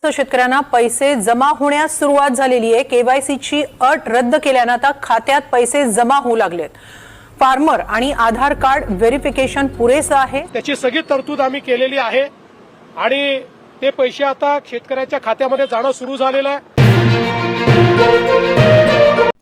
शेतकऱ्यांना पैसे जमा होण्यास सुरुवात झालेली आहे। केवायसीची अट रद्द केल्याने आता खात्यात पैसे जमा होऊ लागलेत। फार्मर आणि आधार कार्ड व्हेरिफिकेशन पुरेसं आहे, त्याची सगळी तरतूद आम्ही केलेली आहे आणि ते पैसे आता शेतकऱ्याच्या खात्यामध्ये जाणं सुरू झालेलं आहे।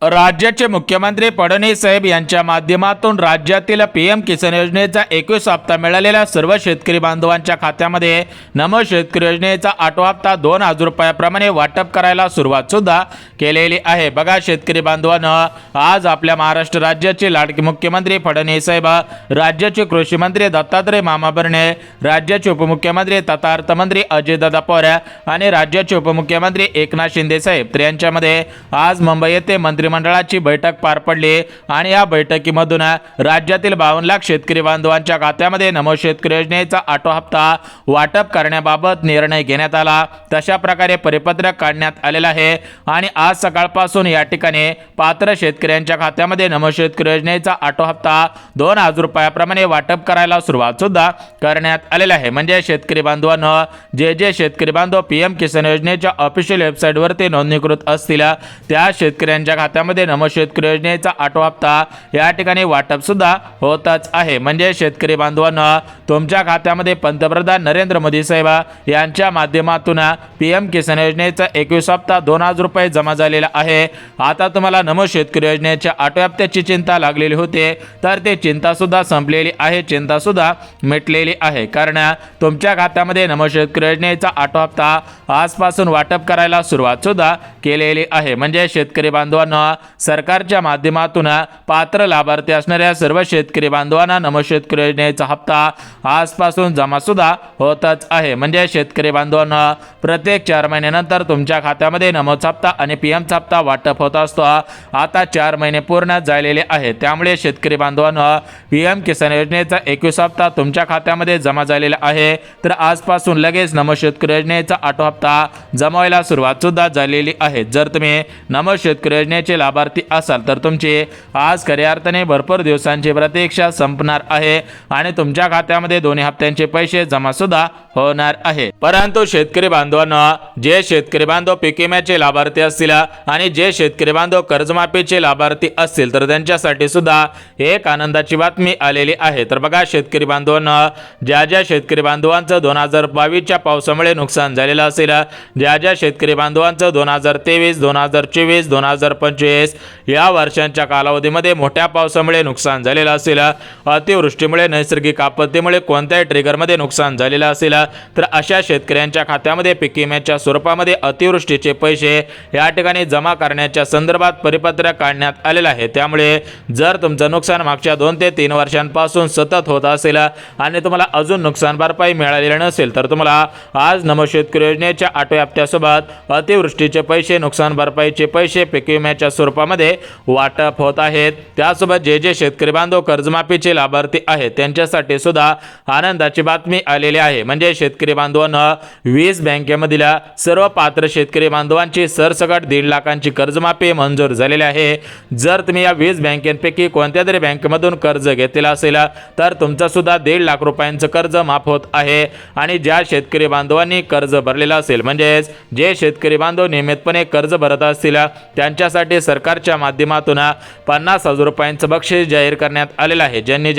राज्याचे मुख्यमंत्री फडणवीस साहेब यांच्या माध्यमातून राज्यातील पीएम किसान योजनेचा 21 हप्ता मिळालेल्या सर्व शेतकरी बांधवांच्या खात्यामध्ये नमो शेतकरी योजनेचा 8वा हप्ता 2000 रुपयाप्रमाणे वाटप करायला सुरुवात सुद्धा केलेली आहे। बघा शेतकरी बांधवांनो, आज आपल्या महाराष्ट्र राज्याचे लाडके मुख्यमंत्री फडणवीस साहेब, राज्याचे कृषी मंत्री दत्तात्रय मामा भरणे, राज्याचे उपमुख्यमंत्री तथा अर्थमंत्री अजितदादा पवार आणि राज्याचे उपमुख्यमंत्री एकनाथ शिंदे साहेब यांच्यामध्ये आज मुंबई येथे मंत्रिमंडळाची बैठक पार पडली आणि या बैठकीमधून राज्यातील 52 लाख शेतकरी बांधवांच्या खात्यामध्ये नमो शेतकरी योजनेचा 8वा हप्ता वाटप करण्याबाबत निर्णय घेण्यात आला। तशा प्रकारे परिपत्रक काढण्यात आलेला आहे आणि आज सकाळपासून या ठिकाणी पात्र शेतकऱ्यांच्या खात्यामध्ये नमो शेतकरी योजनेचा 8वा हप्ता 2000 रुपयाप्रमाणे वाटप करायला सुरुवात सुद्धा करण्यात आलेला आहे। म्हणजे शेतकरी बांधवांनो, जे शेतकरी बांधव पीएम किसान योजनेच्या ऑफिशियल वेबसाईटवरती नोंदणीकृत असतील त्या शेतकऱ्यांच्या खात्यामध्ये नमो शेतकरी योजनेचा 8वा हप्ता या ठिकाणी वाटप सुद्धा होतच आहे। म्हणजे शेतकरी बांधवांनो, तुमच्या खात्यामध्ये पंतप्रधान नरेंद्र मोदी साहेब यांच्या माध्यमातून पीएम किसान योजनेचा 21 हप्ता 2000 रुपये जमा झालेला आहे। आता तुम्हाला नमो शेतकरी योजनेच्या 8व्या हप्त्याची चिंता लागलेली होती, तर ते चिंता सुद्धा संपलेली आहे, चिंता सुद्धा मिटलेली आहे। कारण तुमच्या खात्यामध्ये नमो शेतकरी योजनेचा 8वा हप्ता आजपासून वाटप करायला सुरुवात सुद्धा केलेली आहे। म्हणजे शेतकरी बांधवांना सरकारच्या माध्यमातून पात्र लाभार्थी असणाऱ्या सर्व शेतकरी बांधवांना नमो शेतकरी योजनेचा हप्ता आजपासून जमा सुद्धा होतच आहे। म्हणजे शेतकरी बांधवांना प्रत्येक 4 महिन्यानंतर तुमच्या खात्यामध्ये नमोचा हप्ता आणि पीएमचा हप्ता वाटप होत असतो। आता 4 महिने पूर्ण झालेले आहेत, त्यामुळे शेतकरी बांधवांना पीएम किसान योजनेचा 21 हप्ता तुमच्या खात्यामध्ये जमा झालेला आहे। तर आजपासून लगेच नमो शेतकरी योजनेचा 8वा हप्ता जमावायला सुरुवात सुद्धा झालेली आहे। जर तुम्ही नमो शेतकरी योजनेचे लाभार्थी असाल तर तुमची आज खऱ्या अर्थाने भरपूर दिवसांची प्रतीक्षा संपणार आहे आणि तुमच्या खात्यामध्ये दोन्ही हप्त्यांचे पैसे जमा सुद्धा होणार आहे। परंतु शेतकरी बांधवांना, जे शेतकरी बांधव पीक विम्याचे लाभार्थी असतील आणि जे शेतकरी बांधव कर्जमाफीचे लाभार्थी असतील तर त्यांच्यासाठी सुद्धा एक आनंदाची बातमी आलेली आहे। तर बघा शेतकरी बांधवांना, ज्या शेतकरी बांधवांचं 2022च्या पावसामुळे नुकसान झालेलं असेल, ज्या शेतकरी बांधवांचं 2023, 2024, 2025 या वर्षांच्या कालावधीमध्ये मोठ्या पावसामुळे नुकसान झालेलं असेल, अतिवृष्टीमुळे, नैसर्गिक आपत्तीमुळे कोणत्याही ट्रिगरमध्ये नुकसान झालेलं असेल, तर अशा शेतकऱ्यांच्या खात्यामध्ये पीक विम्याच्या स्वरूपामध्ये अतिवृष्टीचे पैसे या ठिकाणी जमा करण्याच्या संदर्भात परिपत्रक काढण्यात आलेलं आहे। त्यामुळे जर तुमचं नुकसान मागच्या 2 ते 3 वर्षांपासून सतत होत असेल आणि तुम्हाला अजून नुकसान भरपाई मिळालेली नसेल तर तुम्हाला आज नमो शेतकरी योजनेच्या 8व्या हप्त्यासोबत अतिवृष्टीचे पैसे, नुकसान भरपाईचे पैसे पीक विम्याच्या स्वरूपामध्ये वाटप होत आहेत। त्यासोबत जे शेतकरी बांधव कर्जमाफीचे लाभार्थी आहेत त्यांच्यासाठी सुद्धा आनंदाची बातमी आलेली आहे। म्हणजे शेतकरी बांधवांना 20 बँकेमधील सर्व पात्र शेतकरी बांधवांची सरसकट 1.5 लाखांची कर्जमाफी मंजूर झालेली आहे। जर तुम्ही या 20 बँकेपैकी कोणत्या तरी बँकेमधून कर्ज घेतलेला असेल तर तुमचं सुद्धा 1.5 लाख रुपयांचं कर्ज माफ होत आहे। आणि ज्या शेतकरी बांधवांनी कर्ज भरलेलं असेल, म्हणजे जे शेतकरी बांधव नियमितपणे कर्ज भरत असतील त्यांच्यासाठी सरकारच्या माध्यमातून 50,000 रुपयांचं बक्षीस जाहीर करण्यात आलेलं आहे। ज्यांनी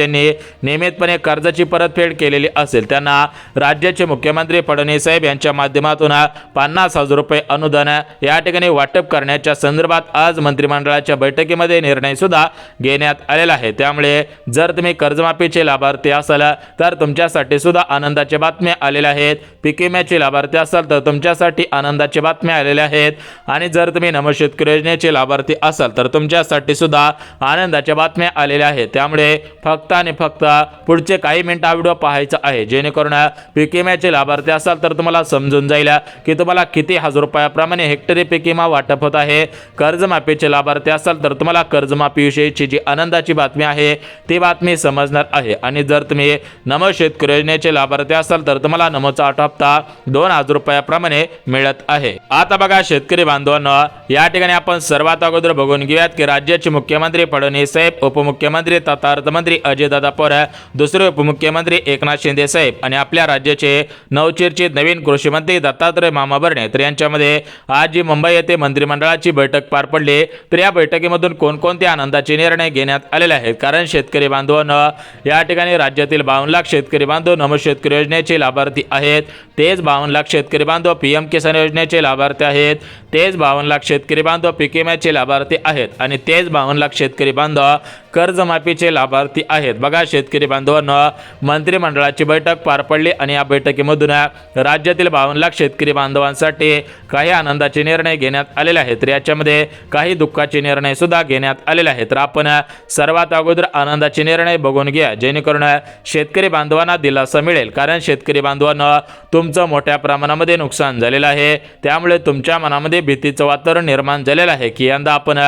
नियमितपणे कर्जाची परतफेड केलेली असेल त्यांना राज्याचे मुख्यमंत्री फडणवीस साहेब यांच्या माध्यमातून 50,000 रुपये अनुदान या ठिकाणी वाटप करण्याच्या संदर्भात आज मंत्रिमंडळाच्या बैठकीमध्ये निर्णय सुद्धा घेण्यात आलेला आहे। त्यामुळे जर तुम्ही कर्जमाफीचे लाभार्थी असाल तर तुमच्यासाठी सुद्धा आनंदाच्या बातम्या आलेल्या आहेत। पीक विम्याचे लाभार्थी असाल तर तुमच्यासाठी आनंदाच्या बातम्या आलेल्या आहेत आणि जर तुम्ही नमो शेतकरी योजनेचे लाभार्थी असाल तर तुमच्यासाठी सुद्धा आनंदाच्या बातम्या आलेल्या आहेत। त्यामुळे फक्त आणि फक्त पुढचे काही मिनिटं व्हिडिओ पाहायचा आहे, जेणेकरून पीक विम्याचे लाभार्थी असाल तर तुम्हाला समजून जाईल की तुम्हाला किती हजार रुपयाप्रमाणे हेक्टरी पीक विमा वाटप होत आहे। कर्जमाफीचे लाभार्थी असाल तर तुम्हाला कर्जमाफीविषयीची जी आनंदाची बातमी आहे ती बातमी समजणार आहे। आणि जर तुम्ही नमो शेतकरी योजनेचे लाभार्थी असाल तर तुम्हाला नमोचा 8वा हप्ता 2000 रुपयाप्रमाणे मिळत आहे। आता बघा शेतकरी बांधवांनो, या ठिकाणी आपण सर्वात सर्वात अगोदर बघून घेऊयात की राज्याचे मुख्यमंत्री फडणवीस साहेब, उपमुख्यमंत्री तथा अर्थमंत्री अजितदादा पवार, दुसरे उपमुख्यमंत्री एकनाथ शिंदे साहेब आणि आपल्या राज्याचे नवचर्चित नवीन कृषी मंत्री दत्तात्रय मामा भरणे तर यांच्यामध्ये आज जी मुंबई येथे मंत्रिमंडळाची बैठक पार पडली तर या बैठकीमधून कोणकोणते आनंदाचे निर्णय घेण्यात आलेले आहेत। कारण शेतकरी बांधवांना या ठिकाणी राज्यातील 52 लाख शेतकरी बांधव नमो शेतकरी योजनेचे लाभार्थी आहेत, तेच 52 लाख शेतकरी बांधव पीएम किसान योजनेचे लाभार्थी आहेत, तेच 52 लाख शेतकरी बांधव पीक विम्याचे लाभार्थी आहेत आणि तेच 52 लाख शेतकरी बांधव कर्जमाफीचे लाभार्थी आहेत। बघा शेतकरी बांधवांना मंत्रिमंडळाची बैठक पार पडली आणि या बैठकीमधून राज्यातील 52 लाख शेतकरी बांधवांसाठी काही आनंदाचे निर्णय घेण्यात आलेले आहेत तर याच्यामध्ये काही दुःखाचे निर्णय सुद्धा घेण्यात आलेले आहेत। तर आपण सर्वात अगोदर आनंदाचे निर्णय बघून घ्या जेणेकरून शेतकरी बांधवांना दिलासा मिळेल। कारण शेतकरी बांधवांना तुमचं मोठ्या प्रमाणामध्ये नुकसान झालेलं आहे, त्यामुळे तुमच्या मनामध्ये भीतीचं वातावरण निर्माण झालेलं आहे की यंदा आपण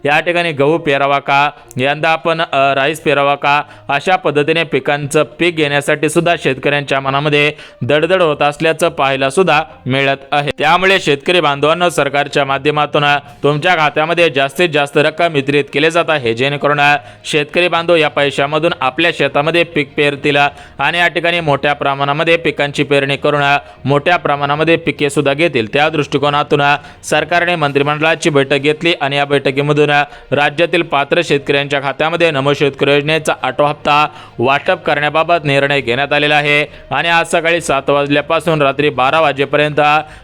या ठिकाणी गहू पेरावा का, यंदा आपण राईस पेरावा का, अशा पद्धतीने पिकांचं पीक घेण्यासाठी सुद्धा शेतकऱ्यांच्या मनामध्ये दडदड होत असल्याचं पाहायला सुद्धा मिळत आहे। त्यामुळे शेतकरी बांधवांना सरकारच्या माध्यमातून तुमच्या खात्यामध्ये जास्तीत जास्त रक्कम वितरित केली जात आहे जेणेकरून शेतकरी बांधव या पैशामधून आपल्या शेतामध्ये पीक पेरतील आणि या ठिकाणी मोठ्या प्रमाणामध्ये पिकांची पेरणी करून मोठ्या प्रमाणामध्ये पिके सुद्धा घेतील। त्या दृष्टिकोनातून सरकारने मंत्रिमंडळाची बैठक घेतली आणि या बैठकीमधून राज्यातील पात्र शेतकऱ्यांच्या खात्यामध्ये नमो शेतकरी योजनेचा 8वा हप्ता वाटप करण्याबाबत निर्णय घेण्यात आलेला आहे आणि आज सकाळी 7 वाजल्यापासून रात्री 12 वाजेपर्यंत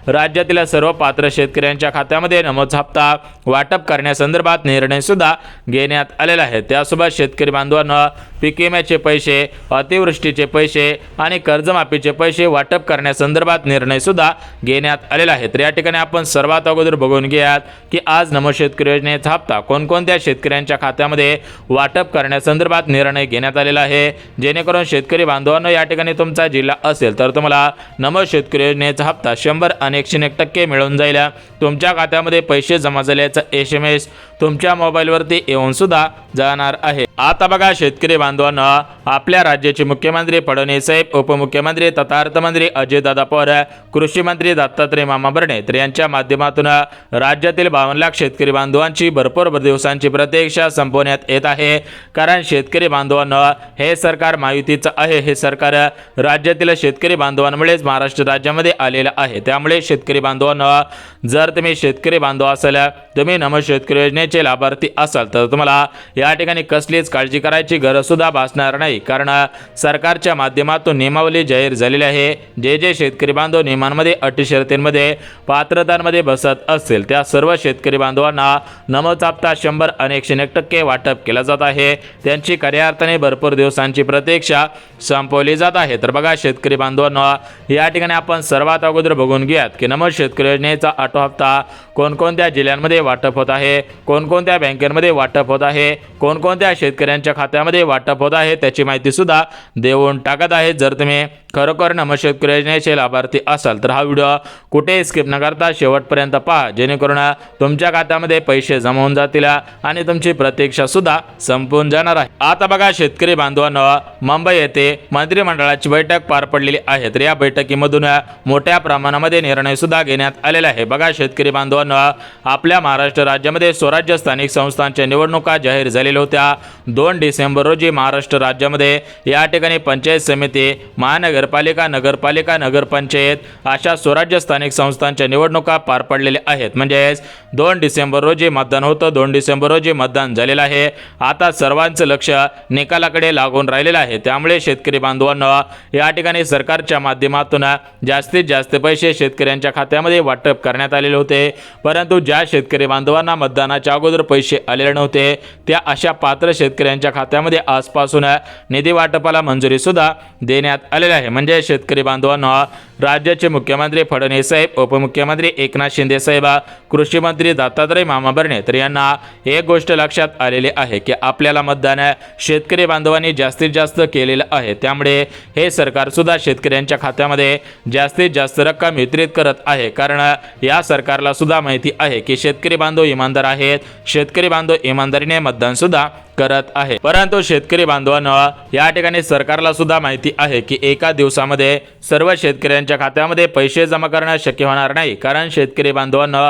राज्यातील सर्व पात्र शेतकऱ्यांच्या खात्यामध्ये नमोचा हप्ता वाटप करण्यासंदर्भात निर्णय सुद्धा घेण्यात आलेला आहे। त्यासोबत शेतकरी बांधवांना पीक विम्याचे पैसे, अतिवृष्टीचे पैसे आणि कर्जमाफीचे पैसे वाटप करण्यासंदर्भात निर्णय सुद्धा घेण्यात आलेला आहे। तर या ठिकाणी आपण सर्वात अगोदर बघून घ्यात की आज नमो शेतकरी योजनेचा हप्ता कोणकोणत्या शेतकऱ्यांच्या खात्यामध्ये वाटप करण्यासंदर्भात निर्णय घेण्यात आलेला आहे जेणेकरून शेतकरी बांधवांना या ठिकाणी तुमचा जिल्हा असेल तर तुम्हाला नमो शेतकरी योजनेचा हप्ता 100 आणि 101% मिळून जाईल। तुमच्या खात्यामध्ये पैसे जमा झाल्याचा SMS तुमच्या मोबाईलवरती येऊन सुद्धा जाणार आहे। आता बघा शेतकरी बांधवांना आपल्या राज्याचे मुख्यमंत्री फडणवीस साहेब, उपमुख्यमंत्री तथा अर्थमंत्री अजितदादा पवार, कृषी मंत्री दत्तात्रय मामा भरणे तर यांच्या माध्यमातून राज्यातील 52 लाख शेतकरी बांधवांची भरपूर दिवसांची प्रतीक्षा संपवण्यात येत आहे। कारण शेतकरी बांधवांना हे सरकार महायुतीचं आहे, हे सरकार राज्यातील शेतकरी बांधवांमुळेच महाराष्ट्र राज्यामध्ये आलेलं आहे। त्यामुळे शेतकरी बांधवांना जर तुम्ही शेतकरी बांधव असाल, तुम्ही नमो शेतकरी योजनेचे लाभार्थी असाल तर तुम्हाला या ठिकाणी कसलीच काळजी करायची गरज सुद्धा भासणार नाही। कारण सरकारच्या माध्यमातून नियमावली जाहीर झालेली आहे। जे शेतकरी बांधव नियमांमध्ये अटी शर्तींमध्ये पात्रतांमध्ये बसत असतील त्या सर्व शेतकरी बांधवांना नमोचा हप्ता 100 आणि 101% वाटप केला जात आहे। त्यांची खऱ्या अर्थाने भरपूर दिवसांची प्रतीक्षा संपवली जात आहे। तर बघा शेतकरी बांधवांना या ठिकाणी आपण सर्वात अगोदर बघून घेऊयात की नमो शेतकरी योजनेचा 8वा हप्ता कोणकोणत्या जिल्ह्यांमध्ये वाटप होत आहे, कोणकोणत्या बँकेमध्ये वाटप होत आहे, कोणकोणत्या शेतकऱ्यांच्या खात्यामध्ये वाटप होत आहे त्याची माहिती सुद्धा देऊन टाकत आहे। जर तुम्ही खरोखर नमो शेतकरी योजनेचे लाभार्थी असाल तर हा व्हिडिओ कुठे स्किप न करता शेवटपर्यंत पहा जेणेकरून तुमच्या खात्यामध्ये पैसे जमा होऊन जातील आणि तुमची प्रतीक्षा सुद्धा संपून जाणार आहे। आता बघा शेतकरी बांधवांना मुंबई येथे मंत्रिमंडळाची बैठक पार पडलेली आहे तर या बैठकीमधून मोठ्या प्रमाणामध्ये निर्णय सुद्धा घेण्यात आलेला आहे। बघा शेतकरी बांधवांना आपल्या महाराष्ट्र राज्यामध्ये स्वराज्य स्थानिक संस्थांच्या निवडणुका जाहीर झालेल्या होत्या। 2 डिसेंबर रोजी महाराष्ट्र राज्यामध्ये या ठिकाणी पंचायत समिती, महानगरपालिका, नगरपालिका, नगरपंचायत अशा स्वराज्य स्थानिक संस्थांच्या निवडणुका पार पडलेल्या आहेत। म्हणजेच 2 डिसेंबर रोजी मतदान होतं, 2 डिसेंबर रोजी मतदान झालेलं आहे। आता सर्वांचं लक्ष निकालाकडे लागून राहिलेलं आहे। त्यामुळे शेतकरी बांधवांना या ठिकाणी सरकारच्या माध्यमातून जास्तीत जास्त पैसे शेतकऱ्यांच्या खात्यामध्ये वाटप करण्यात आलेले होते, परंतु ज्या शेतकरी बांधवांना मतदानाच्या अगोदर पैसे आलेले नव्हते त्या अशा पात्र शेतकऱ्यांच्या खात्यामध्ये आजपासून निधी वाटपाला मंजुरी सुद्धा देण्यात आलेली आहे। म्हणजे शेतकरी बांधवांना राज्याचे मुख्यमंत्री फडणवीस साहेब, उपमुख्यमंत्री एकनाथ शिंदे साहेब, कृषी मंत्री दत्तात्रय मामा भरणे तर यांना एक गोष्ट लक्षात आलेली आहे की आपल्याला मतदान शेतकरी बांधवांनी जास्तीत जास्त केलेलं आहे। त्यामुळे हे सरकार सुद्धा शेतकऱ्यांच्या खात्यामध्ये जास्तीत जास्त रक्कम वितरित करत आहे। कारण या सरकारला सुद्धा माहिती आहे की शेतकरी बांधव इमानदार आहेत, शेतकरी बांधव इमानदारीने मतदान सुद्धा करत आहे। परंतु शेतकरी बांधवांनो, या ठिकाणी सरकारला सुद्धा माहिती आहे की एका दिवसामध्ये सर्व शेतकऱ्यांच्या खात्यामध्ये पैसे जमा करणं शक्य होणार नाही, कारण शेतकरी बांधवांनो,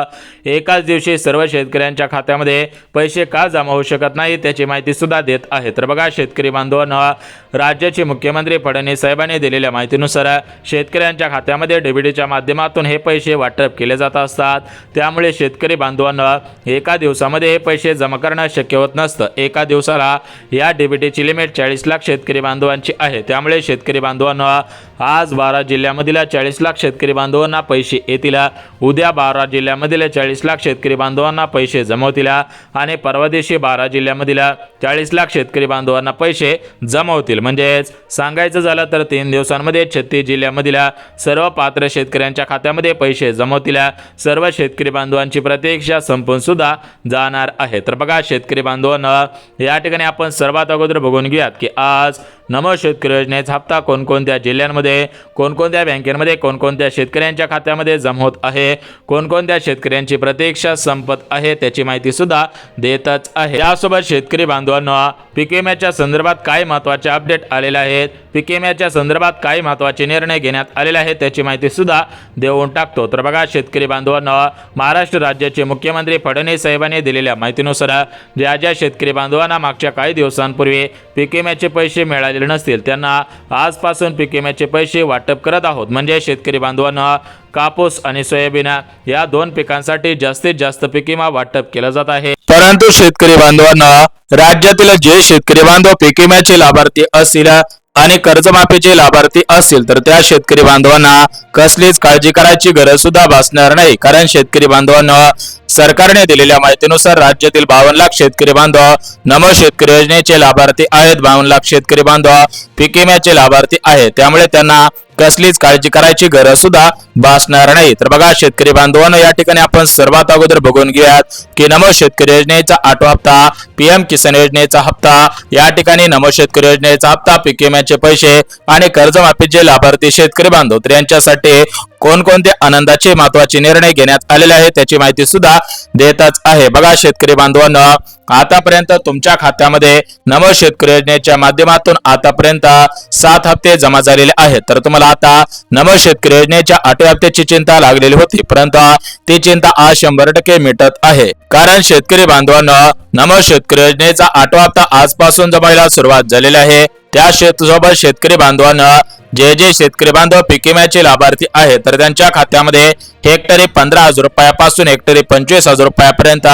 एकाच दिवशी सर्व शेतकऱ्यांच्या खात्यामध्ये पैसे का जमा होऊ शकत नाही त्याची माहिती सुद्धा देत आहे। तर बघा शेतकरी बांधवांनो, राज्याचे मुख्यमंत्री फडणवीस साहेबांनी दिलेल्या माहितीनुसार शेतकऱ्यांच्या खात्यामध्ये डीबीटीच्या माध्यमातून हे पैसे वाटप केले जात असतात। त्यामुळे शेतकरी बांधवांनो, एका दिवसामध्ये हे पैसे जमा करणं शक्य होत नसतं। एका दिवसाला या डीबीटीची लिमिट 40 लाख शेतकरी बांधवांची आहे। त्यामुळे शेतकरी बांधवांनो, आज 12 जिल्ह्यामधील 40 लाख शेतकरी बांधवांना पैसे येतील, उद्या 12 जिल्ह्यामधील 40 लाख शेतकरी बांधवांना पैसे जमा होतील आणि परवा दिवशी 12 जिल्ह्यामधील 40 लाख शेतकरी बांधवांना पैसे जमा होतील। म्हणजेच सांगायचं झालं तर 3 दिवसांमध्ये 36 जिल्ह्यामधील सर्व पात्र शेतकऱ्यांच्या खात्यामध्ये पैसे जमा होतील। सर्व शेतकरी बांधवांची प्रतीक्षा संपून सुद्धा जाणार आहे। तर बघा शेतकरी बांधवांनो, या ठिकाणी आपण सर्वात अगोदर बघून घेऊयात की आज नमो शेतकरी योजनेचा हप्ता कोणकोणत्या जिल्ह्यांमध्ये, कोणकोणत्या बँकेमध्ये, कोणकोणत्या शेतकऱ्यांच्या खात्यामध्ये जमा होत आहे, कोणकोणत्या शेतकऱ्यांची प्रतीक्षा संपत आहे त्याची माहिती सुद्धा देतच आहे। यासोबत शेतकरी बांधवांनो, पीक विम्याच्या संदर्भात काय महत्त्वाचे अपडेट आलेले आहेत, पीक विम्याच्या संदर्भात काय महत्त्वाचे निर्णय घेण्यात आलेले आहेत त्याची माहिती सुद्धा देऊन टाकतो। तर बघा शेतकरी बांधवांनो, महाराष्ट्र राज्याचे मुख्यमंत्री फडणवीस साहेबांनी दिलेल्या माहितीनुसार ज्या शेतकरी बांधवांना मागच्या काही दिवसांपूर्वी पीक विम्याचे पैसे मिळालेले नसतील त्यांना आजपासून पीक विम्याचे पैसे वाटप करत आहोत। म्हणजे शेतकरी बांधवांना कापूस आणि सोयाबीन या 2 पिकांसाठी जास्तीत जास्त पीक विमा वाटप केला जात आहे। परंतु शेतकरी बांधवांना, राज्यातील जे शेतकरी बांधव पीक विम्याचे लाभार्थी असतील आणि कर्जमाफीचे लाभार्थी असतील तर त्या शेतकरी बांधवांना कसलीच काळजी करायची गरज सुद्धा भासणार नाही, कारण शेतकरी बांधवांना सरकारने दिलेल्या माहितीनुसार राज्यातील 52 लाख शेतकरी बांधव नमो शेतकरी योजनेचे लाभार्थी आहेत। 52 लाख शेतकरी बांधव पीक विम्याचे लाभार्थी आहेत। त्यामुळे त्यांना कसलीच काळजी करायची गरज सुद्धा भासणार नाही। तर बघा शेतकरी बांधवांनो, या ठिकाणी आपण सर्वात अगोदर बघून घेऊयात की नमो शेतकरी योजनेचा 8वा हप्ता, पीएम किसान योजनेचा हप्ता, या ठिकाणी नमो शेतकरी योजनेचा हप्ता, पीक विम्याचे पैसे आणि कर्जमाफीचे लाभार्थी शेतकरी बांधव तर यांच्यासाठी कोणकोणते आनंदाचे महत्त्वाचे निर्णय घेण्यात आलेले आहेत त्याची माहिती सुद्धा देतच आहे। बघा शेतकरी बांधवांनो, आतापर्यंत तुमच्या खात्यामध्ये नमो शेतकरी योजनेच्या माध्यमातून आतापर्यंत 7 हप्ते जमा झालेले आहेत। तर तुम्हाला आता नमो शेतकरी योजनेच्या 8व्या हप्त्याची चिंता लागलेली होती, परंतु ती चिंता आज 100% मिटत आहे, कारण शेतकरी बांधवांनो, नमो शेतकरी योजनेचा 8वा हप्ता आजपासून जमायला सुरुवात झालेली आहे। त्या सोबत शेतकरी बांधवांना जे शेतकरी बांधव पीक विम्याचे लाभार्थी आहेत तर त्यांच्या खात्यामध्ये हेक्टरी 15,000 रुपयापासून हेक्टरी 25,000 रुपयापर्यंत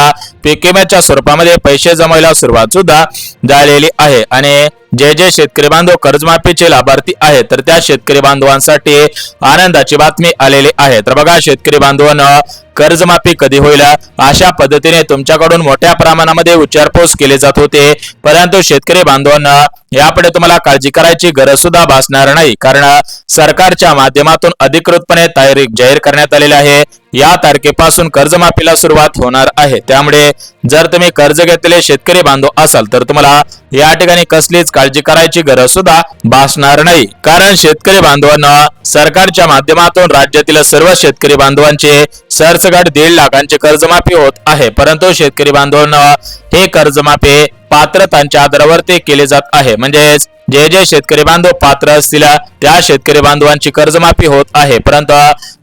पीक विम्याच्या स्वरूपामध्ये पैसे जमायला सुरुवात सुद्धा झालेली आहे। आणि जे शेतकरी बांधव कर्जमाफीचे लाभार्थी आहेत तर त्या शेतकरी बांधवांसाठी आनंदाची बातमी आलेली आहे। तर बघा शेतकरी बांधवांनो, कर्जमाफी कधी होईल अशा पद्धतीने तुमच्याकडून मोठ्या प्रमाणामध्ये विचारपूस केली जात होते, परंतु शेतकरी बांधवांना यापुढे तुम्हाला काळजी करायची गरज सुद्धा भासणार नाही, कारण सरकारच्या माध्यमातून अधिकृतपणे तारीख जाहीर करण्यात आलेली आहे। या तारखेपासून कर्जमाफीला सुरुवात होणार आहे। त्यामुळे जर तुम्ही कर्ज घेतलेले शेतकरी बांधव असाल तर तुम्हाला या ठिकाणी कसलीच काळजी करायची गरज सुद्धा भासणार नाही, कारण शेतकरी बांधवांना सरकारच्या माध्यमातून राज्यातील सर्व शेतकरी बांधवांचे सरसकट 1.5 लाखांची कर्जमाफी होत आहे। परंतु शेतकरी बांधवांना हे कर्जमाफी पात्रतांच्या आधारावरती केले जात आहे। म्हणजेच जे शेतकरी बांधव पात्र असतील त्या शेतकरी बांधवांची कर्जमाफी होत आहे, परंतु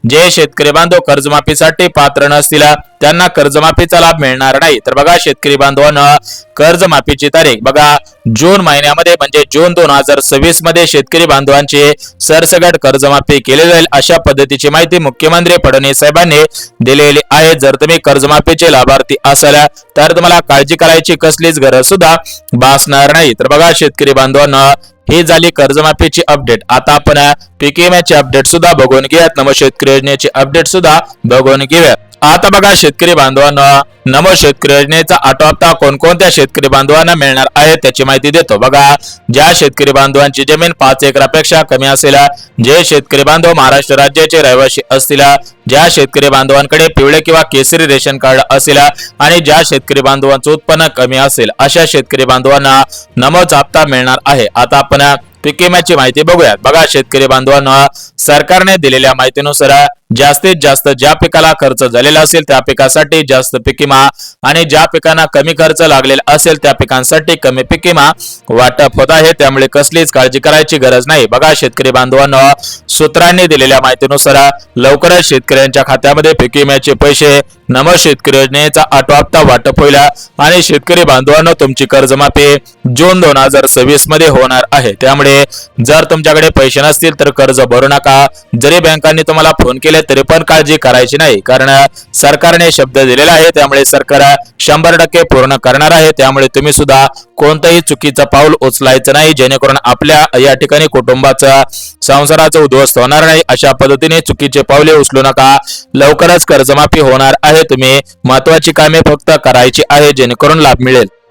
जे शेतकरी बांधव कर्जमाफीसाठी पात्र नसतील त्यांना कर्जमाफीचा लाभ मिळणार नाही। तर बघा शेतकरी बांधवांना, कर्जमाफीची तारीख बघा जून महिन्यामध्ये म्हणजे जून 2026 मध्ये शेतकरी बांधवांची सरसकट कर्जमाफी केली जाईल अशा पद्धतीची माहिती मुख्यमंत्री फडणवीस साहेबांनी दिलेली आहे। जर तुम्ही कर्जमाफीचे लाभार्थी असाल तर तुम्हाला काळजी करायची कसलीच गरज सुद्धा भासणार नाही। तर बघा शेतकरी बांधवांना, ही झाली कर्जमाफीची अपडेट। आता आपण पीक विम्याची अपडेट सुद्धा बघून घेऊयात, नमो शेतकरी योजनेची अपडेट सुद्धा बघून घेऊयात। आता बघा शेतकरी बांधवांना, नमो शेतकरी योजनेचा 8वा हप्ता कोणकोणत्या शेतकरी बांधवांना मिळणार आहे त्याची माहिती देतो। बघा, ज्या शेतकरी बांधवांची जमीन 5 एकरापेक्षा कमी असेल, जे शेतकरी बांधव महाराष्ट्र राज्याचे रहिवासी असतील, ज्या शेतकरी बांधवांकडे पिवळे किंवा केसरी रेशन कार्ड असेल आणि ज्या शेतकरी बांधवांचं उत्पन्न कमी असेल अशा शेतकरी बांधवांना नमोचा हप्ता मिळणार आहे। आता आपण पीक विम्याची माहिती बघूयात। बघा शेतकरी बांधवांना, सरकारने दिलेल्या माहितीनुसार जास्तीत जास्त ज्या पिकाला खर्च झालेला असेल त्या पिकासाठी जास्त पीक विमा आणि ज्या पिकांना कमी खर्च लागलेला असेल त्या पिकांसाठी कमी पीक विमा वाटप होत आहे। त्यामुळे कसलीच काळजी करायची गरज नाही। बघा शेतकरी बांधवांनो, सूत्रांनी दिलेल्या माहितीनुसार लवकरच शेतकऱ्यांच्या खात्यामध्ये पीक विम्याचे पैसे नमो शेतकरी योजनेचा 8वा हप्ता वाटप होईल आणि शेतकरी बांधवांनो, तुमची कर्जमाफी जून 2026 मध्ये होणार आहे। त्यामुळे जर तुमच्याकडे पैसे नसतील तर कर्ज भरू नका। जरी बँकांनी तुम्हाला फोन केले तरी पण काळजी करायची नाही, कारण सरकारने शब्द दिलेला आहे। त्यामुळे सरकार 100% पूर्ण करणार आहे। त्यामुळे तुम्ही सुद्धा कोणतंही चुकीचं पाऊल उचलायचं नाही, जेणेकरून आपल्या या ठिकाणी कुटुंबाचा संसाराचं उद्ध्वस्त होणार नाही। अशा पद्धतीने चुकीचे पावले उचलू नका। लवकरच कर्जमाफी होणार आहे। तुम्ही महत्त्वाची कामे फक्त करायची आहे, जेणेकरून लाभ मिळेल।